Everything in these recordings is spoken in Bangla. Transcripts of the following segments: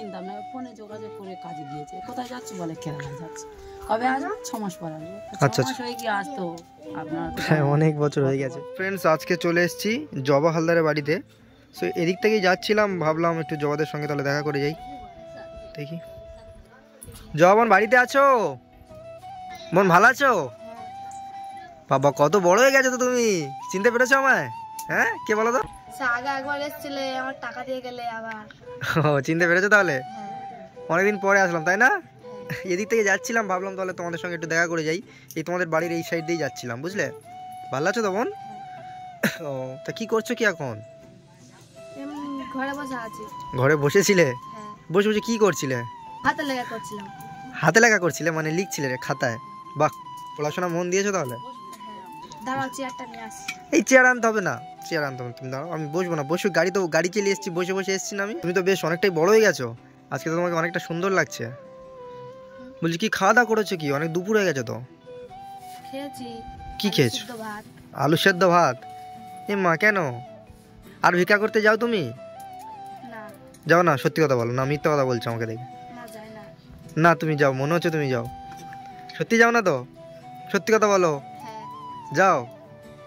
চিন্তা না, ফোনে যোগাযোগ করে কাজে গিয়েছে। কোথায় যাচ্ছে বলে কেরালায় যাচ্ছে। কবে আসবে? 6 মাস পর আসবে। 6 মাস হয়ে গিয়ে আসতো আপনার, হ্যাঁ অনেক বছর হয়ে গেছে। ফ্রেন্ডস আজকে চলে এসেছি জবা হালদারের বাড়িতে। সো এদিক থেকেই যাচ্ছিলাম, ভাবলাম একটু জবাদের সঙ্গে তাহলে দেখা করে যাই। দেখি জবা বোন বাড়িতে আছো? বোন ভালো আছো? বাবা কত বড় হয়ে গেছো তো তুমি, চিনতে পেরেছো আমায়? হ্যাঁ কে বলো তো? আগে একবার এসেছিলে, আমার টাকা দিয়ে গেলে আবার। ও চিনতে পেরেছো তাহলে? অনেকদিন পরে আসলাম তাই না? এদিক থেকে যাচ্ছিলাম, ভাবলাম তাহলে তোমাদের সঙ্গে একটু দেখা করে যাই। এই তোমাদের বাড়ির এই সাইড দিয়েই যাচ্ছিলাম, বুঝলে? ভালো আছো তো বোন? ও তা কি করছো কি এখন? ঘরে বসে আছি। ঘরে বসেছিলে? বসে বসে কি করছিলে? হাতে লেখা করছিলাম। হাতে লেখা করছিলে মানে লিখছিলে রে খাতায়? বাহ, পড়াশোনা মন দিয়েছো তাহলে? দাঁড়াও চেয়ারটা নিয়ে আসি। এই চেয়ার আনতে হবে না, চেয়ার আনতে হবে, তুমি দাঁড়াও, আমি বসবো না। বসে গাড়ি তো গাড়ি চলে এসেছি, বসে বসে এসেছি না আমি। তুমি তো বেশ অনেকটাই বড় হয়ে গেছো, আজকে তো তোমাকে অনেকটা সুন্দর লাগছে। বলছি কি খাওয়া দাওয়া করেছো কি? অনেক দুপুর হয়ে গেছে তো। খেয়েছি। কি খেয়েছো? আলু সেদ্ধ ভাত? এ মা কেন? আর ভিক্ষা করতে যাও তুমি? না। যাও না? সত্যি কথা বলো না, মিথ্যা কথা বলছো আমাকে দেখে। না যাই না। না তুমি যাও, মনে হচ্ছে তুমি যাও। সত্যি যাও না তো? সত্যি কথা বলো। হ্যাঁ। যাও,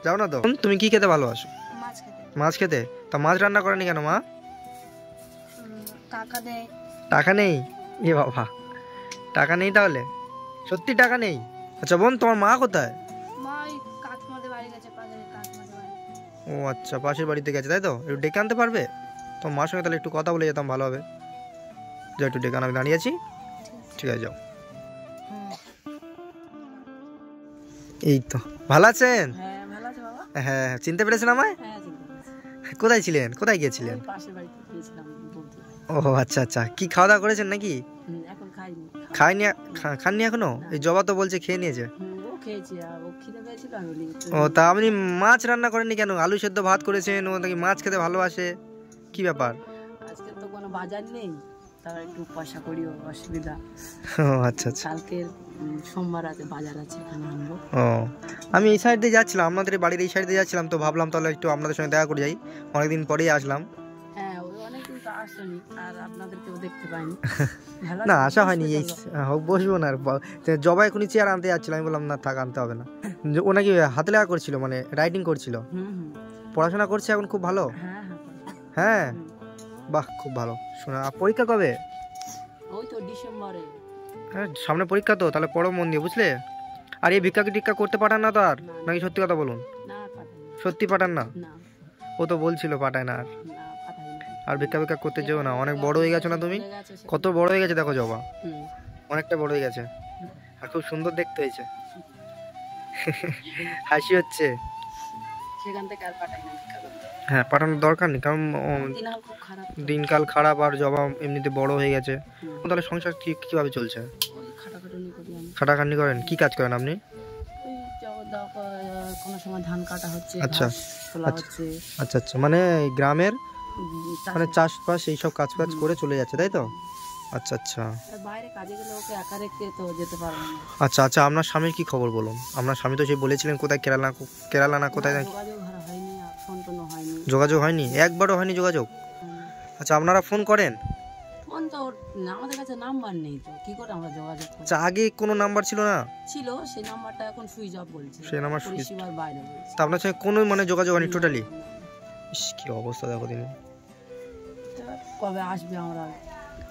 যাও না তো? তুমি কি খেতে ভালোবাসো? মাছ খেতে। মাছ খেতে? তা মাছ রান্না করেনি কেন মা? টাকা দেয়। টাকা নেই? এ বাবা, টাকা নেই তাহলে? সত্যি টাকা নেই? আচ্ছা বোন তোমার মা কোথায়? মা ওই কাকিমাদের বাড়ি গেছে, পাশের কাকিমাদের বাড়ি। ও আচ্ছা, পাশের বাড়িতে গেছে তাই তো? একটু ডেকে আনতে পারবে? তোমার মার সঙ্গে তাহলে একটু কথা বলে যেতাম, ভালো হবে। যাও একটু ডেকে আনো, আমি দাঁড়িয়ে আছি। ঠিক আছে যাও। এই তো, ভালো আছেন? হ্যাঁ ভালো আছে বাবা। হ্যাঁ চিনতে পেরেছেন আমায়? হ্যাঁ চিনতে পেরেছি। কোথায় ছিলেন, কোথায় গিয়েছিলেন? পাশের বাড়িতে গিয়েছিলাম বলতে। ও আচ্ছা আচ্ছা, কি খাওয়া দাওয়া করেছেন নাকি? এখন খাইনি। খাইনি? খাননি এখনো? এই জবা তো বলছে খেয়ে নিয়েছে। ও খেয়েছি, আর ও খিদে পেয়েছিল আমি বলি ও তা আপনি মাছ রান্না করেননি কেন? আলু সেদ্ধ ভাত করেছেন, ও নাকি মাছ খেতে ভালোবাসে, কি ব্যাপার? আজকে তো কোনো বাজার নেই, তার একটু পয়সা করিও অসুবিধা। ও আচ্ছা আচ্ছা। কালকের সোমবার আছে, বাজার আছে, এখানে আনবো। ও আমি এই সাইড দিয়ে যাচ্ছিলাম, আপনাদের বাড়ির এই সাইড দিয়ে যাচ্ছিলাম, তো ভাবলাম তাহলে একটু আপনাদের সঙ্গে দেখা করে যাই, অনেকদিন পরেই আসলাম। হ্যাঁ ওই অনেকদিন তো আসেনি, আর আপনাদেরকেও দেখতে পাইনি। না আসা হয়নি, এই হোক বসবো না আর। জবা এখনই চেয়ার আনতে যাচ্ছিল, আমি বললাম না থাক, আনতে হবে না। ও নাকি হাতে লেখা করছিল, মানে রাইটিং করছিল। পড়াশোনা করছে এখন খুব ভালো? হ্যাঁ হ্যাঁ বাহ খুব ভালো। শোনা পরীক্ষা কবে? ওই তো ডিসেম্বরে। হ্যাঁ সামনে পরীক্ষা তো, তাহলে পড়ো মন দিয়ে, বুঝলে? আর এই ভিক্ষা টিক্ষা করতে পাঠান না তো আর? নাকি সত্যি কথা বলুন? না পাঠাইনি। সত্যি পাঠান না? না ও তো বলছিল পাঠায় না আর। না পাঠাইনি। আর ভিক্ষা ভিক্ষা করতে যেও না, অনেক বড় হয়ে গেছো না তুমি? কত বড় হয়ে গেছে দেখো জবা, অনেকটা বড় হয়ে গেছে, আর খুব সুন্দর দেখতে হয়েছে। হাসি হচ্ছে। সেখান থেকে আর পাঠাই না ভিক্ষা করতে। হ্যাঁ পাঠানোর দরকার নেই, কারণ দিনকাল খুব খারাপ। দিনকাল খারাপ, আর জবা এমনিতে বড় হয়ে গেছে। তাহলে সংসার কিভাবে চলছে? ওই খাটাখাটনি করি আমি। খাটাখাটনি করেন? কি কাজ করেন আপনি? ওই কোনো সময় ধান কাটা হচ্ছে, আচ্ছা তোলা হচ্ছে। আচ্ছা আচ্ছা, মানে গ্রামের মানে চাষবাস এইসব কাজ কাজ করে চলে যাচ্ছে তাই তো? আচ্ছা আচ্ছা। বাইরে কাজে গেলে ওকে একা রেখে তো যেতে পারবো না। আচ্ছা আচ্ছা, আপনার স্বামীর কি খবর বলুন? আপনার স্বামী তো সেই বলেছিলেন কোথায় কেরালা না কোথায়? যোগাযোগ হয়নি, আর ফোন টোনও হয়নি। যোগাযোগ হয়নি? একবারও হয়নি যোগাযোগ? আচ্ছা আপনারা ফোন করেন? ফোন তো আমাদের কাছে নাম্বার নেই, তো কি করে আমরা যোগাযোগ করব? আচ্ছা আগে কোনো নাম্বার ছিল না? ছিল, সেই নাম্বারটা এখন সুইচ অফ বলছে, সেই নাম্বার সুইচ পরিষেবার বাইরে বলছে। তা আপনার সঙ্গে কোনো মানে যোগাযোগ হয়নি টোটালি? ইস কি অবস্থা দেখো দিনে। কবে আসবে আমরা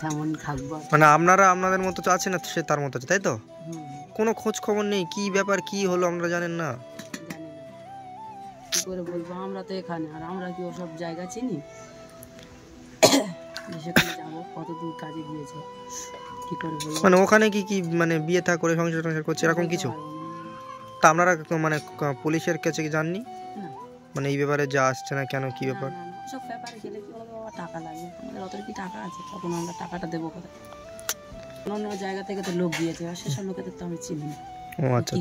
তেমন থাকবো, মানে আপনারা আপনাদের মতো তো আছে না, সে তার মতো আছে তাই তো? কোনো খোঁজ খবর নেই, কি ব্যাপার কি হলো আপনারা জানেন না? জানি না কি করে বলবো, আমরা তো এখানে, আর আমরা কি ওসব জায়গা চিনি? সেখানে যাবো, কত দূর কাজে গিয়েছে, কি করে বলবো? মানে ওখানে কি কি মানে বিয়ে থা করে সংসার টংসার করছে এরকম কিছু? তা আপনারা মানে পুলিশের কাছে কি জাননি মানে এই ব্যাপারে যা আসছে না কেন, কি ব্যাপার? সব ব্যাপারে গেলে কি বলবো, বাবা টাকা লাগবে, আমাদের অত কি টাকা আছে? তখন আমরা টাকাটা দেবো কোথায়? অন্য জায়গা থেকে তো লোক গিয়েছে, আর সেসব লোকেদের তো আমি চিনি না। ও আচ্ছা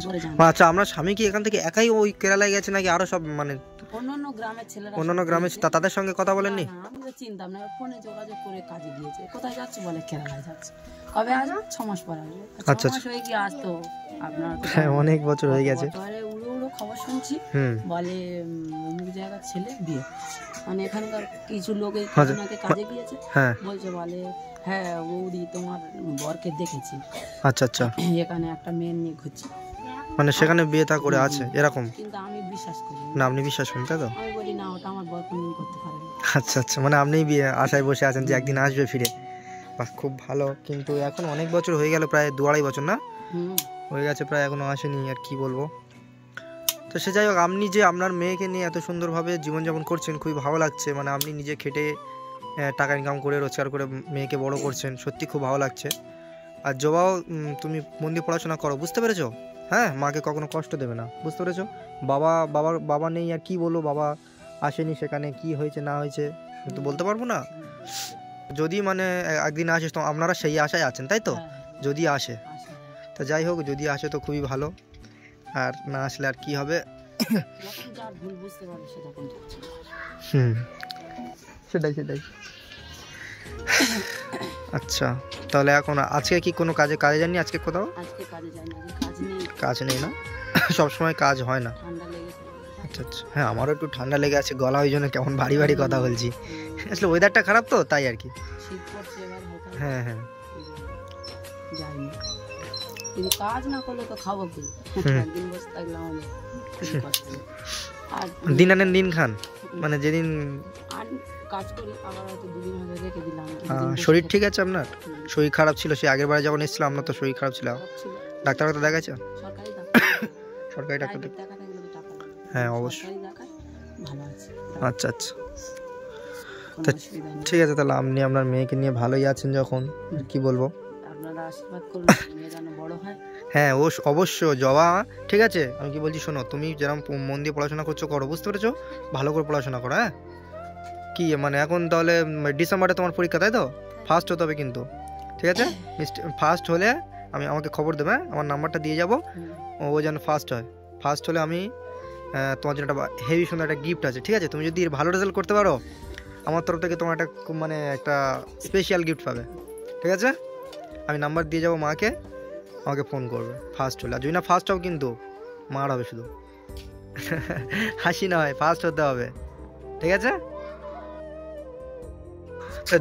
আচ্ছা, আপনার স্বামী কি এখান থেকে একাই ওই কেরালায় গেছে নাকি আরো সব মানে অন্যান্য গ্রামের ছেলেরা? অন্যান্য গ্রামে তাদের সঙ্গে কথা বলেননি? আমি তো চিনতাম না, ফোনে যোগাযোগ করে কাজে গিয়েছে। কোথায় যাচ্ছে বলে কেরালায় যাচ্ছে। কবে আসবে? 6 মাস পর আসবে। 6 মাস হয়ে গিয়ে আসতো আপনার। হ্যাঁ অনেক বছর হয়ে গেছে। উড়ো উড়ো খবর শুনছি, বলে অমুক জায়গার ছেলে বিয়ে, মানে এখানকার কিছু লোক এই কাজে গিয়েছে, বলছে বলে হ্যাঁ বৌদি তোমার বরকে দেখেছি, আচ্ছা আচ্ছা, এখানে একটা মেয়ে নিয়ে ঘুরছি, মানে সেখানে বিয়ে থা করে আছে এরকম? কিন্তু আমি বিশ্বাস করি না আপনি বিশ্বাস করেন তাই তো? আমি বলি না ওটা আমার বর কোনদিন করতে পারে না। আচ্ছা আচ্ছা, মানে আপনি বিয়ে আশায় বসে আছেন যে একদিন আসবে ফিরে। বাহ, খুব ভালো। কিন্তু এখন অনেক বছর হয়ে গেল, প্রায় 2-2.5 বছর না হয়ে গেছে প্রায়, এখনো আসেনি। আর কি বলবো। তো সে যাই হোক, আপনি যে আপনার মেয়েকে নিয়ে এত সুন্দরভাবে জীবনযাপন করছেন খুবই ভালো লাগছে। মানে আপনি নিজে খেটে টাকা ইনকাম করে রোজগার করে মেয়েকে বড় করছেন, সত্যি খুব ভালো লাগছে। আর জবাও তুমি মন দিয়ে পড়াশোনা করো, বুঝতে পেরেছো? হ্যাঁ, মাকে কখনো কষ্ট দেবে না, বুঝতে পেরেছো? বাবা নেই আর কি বলবো, বাবা আসেনি, সেখানে কি হয়েছে না হয়েছে আমি তো বলতে পারবো না। যদি মানে একদিন আসে তো আপনারা সেই আশায় আছেন তাই তো? যদি আসে তো যাই হোক, যদি আসে তো খুবই ভালো, আর না আসলে আর কি হবে। যার ভুল বুঝতে পারে সেটা কোন সেটাই। আচ্ছা, তাহলে এখন আজকে কি কোনো কাজে যাননি আজকে কোথাও? আজকে কাজে যাই না, কাজ নেই না? সব সময় কাজ হয় না। ঠান্ডা লেগেছে। আচ্ছা আচ্ছা, হ্যাঁ আমারও একটু ঠান্ডা লেগে আছে, গলা ওই জন্য কেমন ভারী কথা বলছি। আসলে ওয়েদারটা খারাপ তো তাই আর কি। শীত পড়ছে এবার হালকা। হ্যাঁ যাইনি, কিন্তু কাজ না করলে তো খাবো কি? একদিন বসে থাকলাম আমি, আর দিন আনেন দিন খান, মানে যেদিন আর কাজ করি আবার হয়তো 2 দিন হয়তো রেখে দিলাম। শরীর ঠিক আছে আপনার? শরীর খারাপ ছিল সে আগের বারে যখন এসেছিলাম, আপনার তো শরীর খারাপ ছিল, ডাক্তার দেখাচ্ছে? সরকারি ডাক্তার দেখাতে গেলে টাকা লাগে। হ্যাঁ অবশ্যই। দেখায় ভালো আছে। আচ্ছা ঠিক আছে, তাহলে আপনি আপনার মেয়েকে নিয়ে ভালোই আছেন যখন, কি বলবো। আপনারা আশীর্বাদ করুন মেয়ে যেন বড় হয়। হ্যাঁ অবশ্য জবা, ঠিক আছে আমি কি বলছি শোনো, তুমি যেরকম মন দিয়ে পড়াশোনা করছো করো, বুঝতে পেরেছো? ভালো করে পড়াশোনা করো। হ্যাঁ, কি মানে এখন তাহলে ডিসেম্বরে তোমার পরীক্ষা তাই তো? ফার্স্ট হতে হবে কিন্তু, ঠিক আছে? ফার্স্ট হলে আমাকে খবর দেবে, আমার নাম্বারটা দিয়ে যাবো, ও যেন ফার্স্ট হয়। ফার্স্ট হলে আমি তোমার জন্য একটা হেভি সুন্দর একটা গিফট আছে, ঠিক আছে? তুমি যদি ভালো রেজাল্ট করতে পারো আমার তরফ থেকে তোমার একটা মানে একটা স্পেশাল গিফট পাবে, ঠিক আছে? আমি নাম্বার দিয়ে যাবো মাকে, আমাকে ফোন করবে ফার্স্ট হলে। আর যদি না ফার্স্ট হও কিন্তু মার হবে শুধু, হাসি না হয়, ফার্স্ট হতে হবে, ঠিক আছে?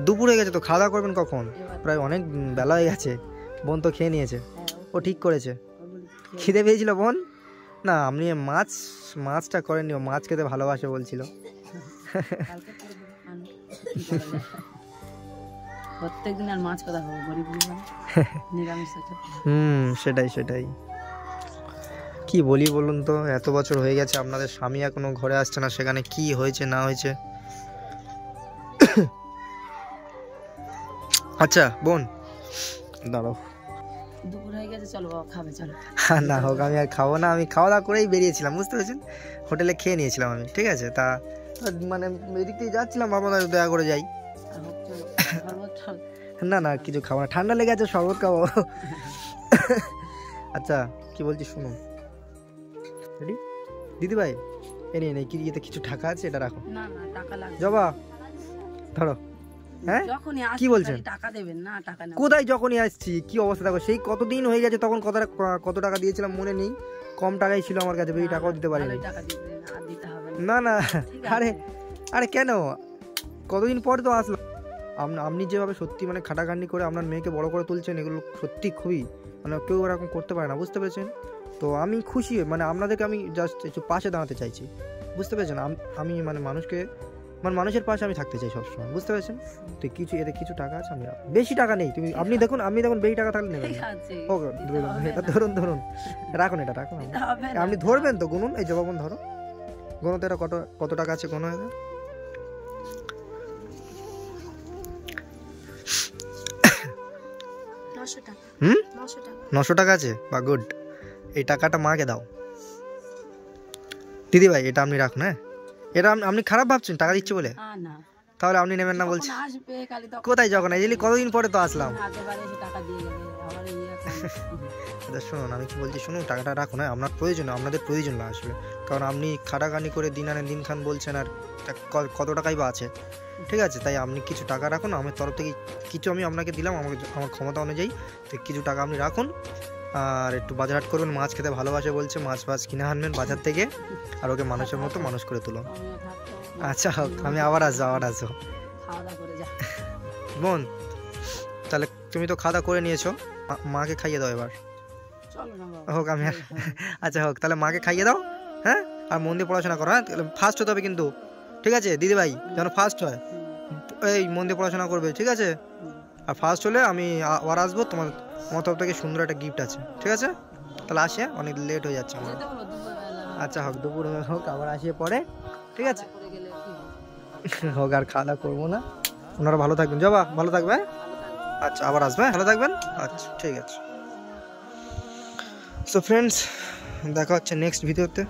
দুপুর হয়ে গেছে তো, খাওয়া দাওয়া করবেন কখন? প্রায় অনেক বেলা হয়ে গেছে, বোন তো খেয়ে নিয়েছে, ও ঠিক করেছে। খিদে পেয়েছিল বোন? না আপনি মাছটা করেননি, ও মাছ খেতে ভালোবাসে বলছিল। প্রত্যেকদিন আর মাছ কথা হবে, গরিব নিরামিষ। সেটাই। কি বলি বলুন তো, এত বছর হয়ে গেছে আপনাদের স্বামী এখনো ঘরে আসছে না, সেখানে কি হয়েছে না হয়েছে। আচ্ছা বোন দাঁড়াও, দুপুর হয়ে গেছে, চলো বাবা খাবে চলো। না হোক, আমি আর খাবো না, আমি খাওয়া দাওয়া করেই বেরিয়েছিলাম, বুঝতে পেরেছেন? হোটেলে খেয়ে নিয়েছিলাম আমি, ঠিক আছে? তা মানে এদিক থেকে যাচ্ছিলাম, আপনাদের দয়া করে যাই। না কিছু খাবো না, ঠান্ডা লেগে আছে, শরবত খাবো। আচ্ছা কি বলছি শুনুন, রেডি দিদি ভাই, এনে কি এতে কিছু টাকা আছে, এটা রাখো। না টাকা লাগবে। জবা ধরো। হ্যাঁ কি বলছেন? টাকা দেবেন না? টাকা না, কোথায় যখনই আসছি কি অবস্থা দেখো, সেই কতদিন হয়ে গেছে, তখন কত টাকা দিয়েছিলাম মনে নেই, কম টাকাই ছিল আমার কাছে, বেশি টাকাও দিতে পারিনি। না আরে কেন, কতদিন পর তো আসলাম। আপনি যেভাবে সত্যি মানে খাটাখাটনি করে আপনার মেয়েকে বড় করে তুলছেন, এগুলো সত্যি খুবই মানে কেউ এরকম করতে পারে না, বুঝতে পেরেছেন? তো আমি খুশি, মানে আপনাদেরকে আমি জাস্ট একটু পাশে দাঁড়াতে চাইছি, বুঝতে পেরেছেন? আমি মানে মানুষের পাশে আমি থাকতে চাই সবসময়, বুঝতে পেরেছেন? তো এতে কিছু টাকা আছে, আমি বেশি টাকা নেই, আপনি দেখুন বেশি টাকা থাকলে নেবেন। ওকে এটা ধরুন রাখুন, এটা রাখুন, আপনি ধরবেন তো, গুনুন, এই জবাবন ধরো, গুনো তো এটা কত টাকা আছে, গুনো এটা। 900 টাকা আছে, বা গুড। এই টাকাটা মাকে দাও দিদি ভাই, এটা আপনি রাখুন। হ্যাঁ, এটা আপনি খারাপ ভাবছেন টাকা দিচ্ছে বলে? তাহলে আপনি নেবেন না বলছি? কোথায় যখন এই কতদিন পরে তো আসলাম। আচ্ছা শুনুন, আমি কি বলছি শুনুন, টাকাটা রাখুন। হ্যাঁ, আপনাদের প্রয়োজন না আসবে, কারণ আপনি খাটাখানি করে দিন আনেন দিন খান বলছেন, আর কত টাকাই বা আছে, ঠিক আছে? তাই আপনি কিছু টাকা রাখুন, আমার তরফ থেকে কিছু আমি আপনাকে দিলাম, আমার ক্ষমতা অনুযায়ী, তো কিছু টাকা আপনি রাখুন। আর একটু বাজার হাট করবেন, মাছ খেতে ভালোবাসে বলছে, মাছ কিনে আনবেন বাজার থেকে, আর ওকে মানুষের মতো মানুষ করে তুলুন। আচ্ছা হোক, আমি আবার আসবো বোন, তাহলে তুমি তো খাওয়া দাওয়া করে নিয়েছো, মাকে খাইয়ে দাও এবার। চলো না বাবা। হোক আমি আচ্ছা হোক, তাহলে মাকে খাইয়ে দাও। হ্যাঁ, আর মন দিয়ে পড়াশোনা করো। হ্যাঁ, ফার্স্ট হতে হবে কিন্তু, ঠিক আছে দিদিভাই, যেন ফার্স্ট হয়। এই মন দিয়ে পড়াশোনা করবে, ঠিক আছে? আর ফার্স্ট হলে আমি আবার আসবো, তোমার তরফ থেকে সুন্দর একটা গিফট আছে, ঠিক আছে? তাহলে আসে, অনেক লেট হয়ে যাচ্ছে আমার। যেতে বলো দুপুরবেলা। আচ্ছা হোক, দুপুর হোক, আবার আসিয়ে পরে, ঠিক আছে? করে গেলে কি হবে? হোক, আর খাওয়া দাওয়া করবো না। ওনারা ভালো থাকবেন, জবা ভালো থাকবে। হ্যাঁ? ভালো থাকবে। আচ্ছা, আবার আসবে, ভালো থাকবেন। আচ্ছা ঠিক আছে। সো ফ্রেন্ডস, দেখা হচ্ছে নেক্সট ভিডিওতে।